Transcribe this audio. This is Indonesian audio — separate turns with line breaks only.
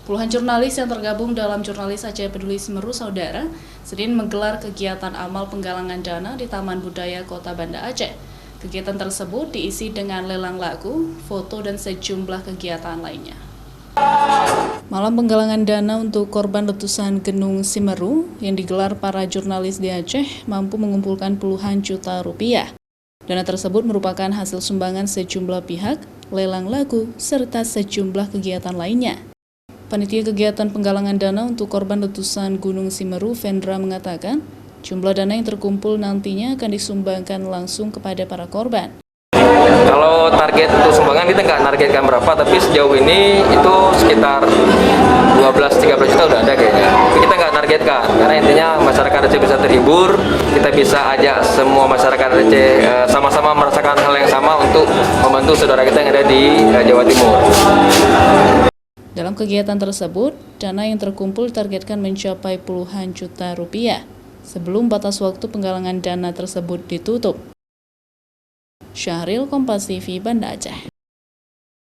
Puluhan jurnalis yang tergabung dalam Jurnalis Aceh Peduli Semeru Saudara, Senin menggelar kegiatan amal penggalangan dana di Taman Budaya Kota Banda Aceh. Kegiatan tersebut diisi dengan lelang lagu, foto, dan sejumlah kegiatan lainnya. Malam penggalangan dana untuk korban letusan Gunung Semeru yang digelar para jurnalis di Aceh mampu mengumpulkan puluhan juta rupiah. Dana tersebut merupakan hasil sumbangan sejumlah pihak, lelang lagu, serta sejumlah kegiatan lainnya. Panitia kegiatan penggalangan dana untuk korban letusan Gunung Semeru, Vendra, mengatakan jumlah dana yang terkumpul nantinya akan disumbangkan langsung kepada para korban.
Kalau target untuk sumbangan kita nggak nargetkan berapa, tapi sejauh ini itu sekitar 12-13 juta udah ada kayaknya. Kita nggak nargetkan, karena intinya masyarakat Aceh bisa terhibur, kita bisa ajak semua masyarakat Aceh sama-sama merasakan hal yang sama untuk membantu saudara kita yang ada di Jawa Timur.
Dalam kegiatan tersebut, dana yang terkumpul ditargetkan mencapai puluhan juta rupiah sebelum batas waktu penggalangan dana tersebut ditutup. Syahril, Kompas TV, Banda Aceh.